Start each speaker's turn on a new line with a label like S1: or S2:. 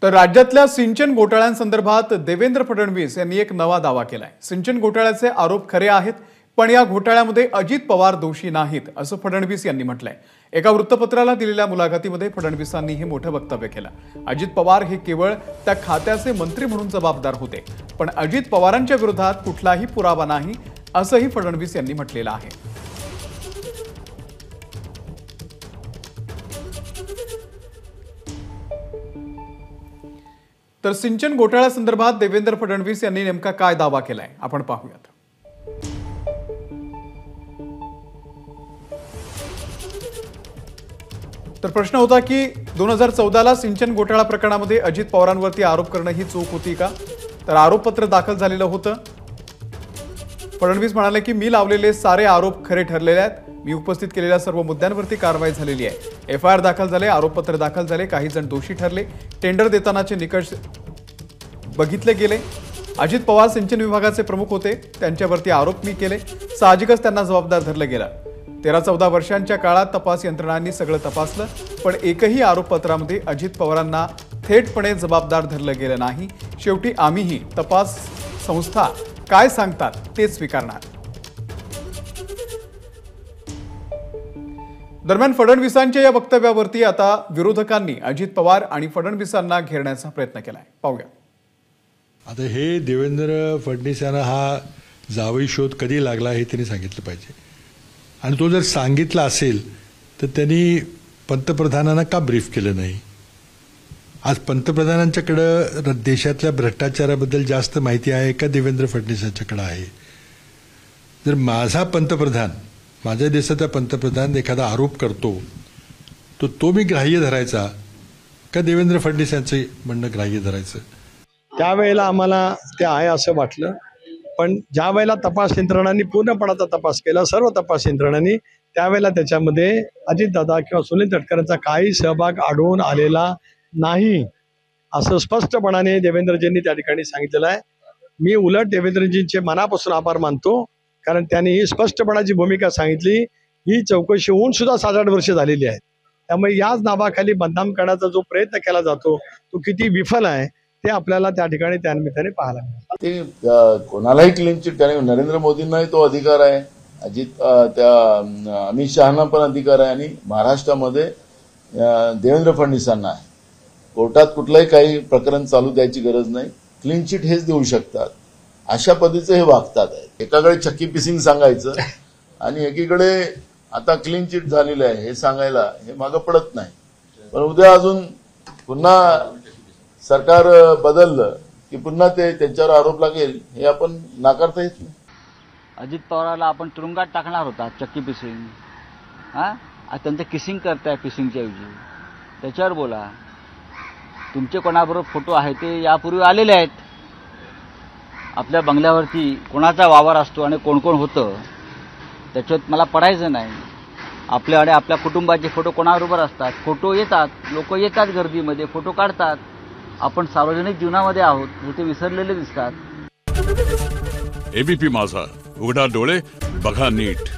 S1: तर राज्यातल्या सिंचन घोटाळ्यांसंदर्भात देवेंद्र फडणवीस यांनी एक नवा दावा केलाय। सिंचन घोटाळ्याचे आरोप खरे आहेत, पण या घोटाळ्यामध्ये अजित पवार दोषी नाहीत असं फडणवीस यांनी म्हटलंय। एका वृत्तपत्राला दिलेल्या मुलाखतीमध्ये फडणवीसांनी हे मोठं वक्तव्य केलं। अजित पवार हे केवळ त्या खात्याचे मंत्री म्हणून जबाबदार होते, पण अजित पवारांच्या विरोधात कुठलाही पुरावा नाही असंही फडणवीस यांनी म्हटलेलं आहे। तर सिंचन घोटाळ्यासंदर्भात देवेंद्र फडणवीस यांनी नेमका काय दावा केलाय आपण पाहूयात। तर प्रश्न होता की 2014ला सिंचन घोटाळा प्रकरणामध्ये अजित पवारांवरती आरोप करणं ही चूक होती का? तर आरोपपत्र दाखल झालेलं होतं। फडणवीस म्हणाले की मी लावलेले सारे आरोप खरे ठरलेले आहेत, मी उपस्थित केलेल्या सर्व मुद्द्यांवरती कारवाई झालेली आहे। एफआयआर दाखल झाले, आरोपपत्र दाखल झाले, काही जण दोषी ठरले, टेंडर देतानाचे निकष बघितले गेले। अजित पवार सिंचन विभागाचे प्रमुख होते, त्यांच्यावरती आरोप मी केले, साहजिकच त्यांना जबाबदार धरलं गेलं। 13-14 वर्षांच्या काळात तपास यंत्रणांनी सगळं तपासलं, पण एकही आरोपपत्रामध्ये अजित पवारांना थेटपणे जबाबदार धरलं गेलं नाही। शेवटी आम्हीही तपास संस्था काय सांगतात ते स्वीकारणार। दरम्यान फडणवीसांच्या या वक्तव्यावरती आता विरोधकांनी अजित पवार आणि फडणवीसांना घेरण्याचा प्रयत्न केलाय। पाहूया।
S2: आता हे देवेंद्र फडणवीस यांना हा जावई शोध कधी लागला हे त्यांनी सांगितलं पाहिजे, आणि तो जर सांगितला असेल तर त्यांनी पंतप्रधानांना का ब्रीफ केलं नाही? आज पंतप्रधानांच्याकडं देशातल्या भ्रष्टाचाराबद्दल जास्त माहिती आहे का देवेंद्र फडणवीस यांच्याकडे आहे? जर माझा पंतप्रधान, माझ्या देशाचा पंतप्रधान एखादा आरोप करतो तर तो मी ग्राह्य धरायचा का देवेंद्र फडणवीस यांचं म्हणणं ग्राह्य धरायचं?
S3: त्यावेळेला आम्हाला ते आहे असं वाटलं, पण ज्या वेळेला तपास यंत्रणांनी पूर्णपणाचा तपास केला, सर्व तपास यंत्रणांनी, त्यावेळेला त्याच्यामध्ये अजितदादा किंवा सुनील तटकरेंचा काही सहभाग आढळून आलेला नाही असं स्पष्टपणाने देवेंद्रजींनी त्या ठिकाणी सांगितलेलं आहे। मी उलट देवेंद्रजींचे मनापासून आभार मानतो, कारण त्यांनी ही स्पष्टपणाची भूमिका सांगितली। ही चौकशी होऊन सुद्धा 7-8 वर्ष झालेली आहेत, त्यामुळे याच नावाखाली बदनाम करण्याचा जो प्रयत्न केला जातो तो किती विफल आहे ते आपल्याला त्या ठिकाणी त्यानिमित्ताने पाहायला मिळतं।
S4: ते कोणालाही क्लीन चिट, त्याने नरेंद्र मोदींनाही तो अधिकार आहे, त्या अमित शहाना पण अधिकार आहे, आणि महाराष्ट्रामध्ये देवेंद्र फडणवीसांना आहे। कोर्टात कुठलंही काही प्रकरण चालू द्यायची गरज नाही, क्लीन चिट हेच देऊ शकतात, अशा पद्धतीचे हे वागतात आहे। एकाकडे चक्की पिसिंग सांगायचं आणि एकीकडे आता क्लीन चिट झालेलं आहे हे सांगायला हे मागं पडत नाही। पण उद्या अजून पुन्हा सरकार बदललं की पुन्हा ते त्यांच्यावर आरोप लागेल हे आपण नाकारता येत नाही।
S5: अजित पवाराला आपण तुरुंगात टाकणार होता, चक्की पिसिंग, त्यांचं किसिंग करताय पिसिंगच्या ऐवजी, त्याच्यावर बोला। तुमचे कोणाबरोबर फोटो आहे ते यापूर्वी आलेले आहेत। आपल्या बंगल्यावरती कोणाचा वावर असतो आणि कोण कोण होतं त्याच्यात मला पडायचं नाही। आपल्या आणि आपल्या कुटुंबाचे फोटो कोणाबरोबर असतात, फोटो येतात, लोक येतात गर्दीमध्ये, फोटो काढतात। आपण सार्वजनिक जीवनामध्ये आहोत हे ते विसरलेले दिसतात।
S6: एबीपी माझा, उघडा डोळे बघा नीट।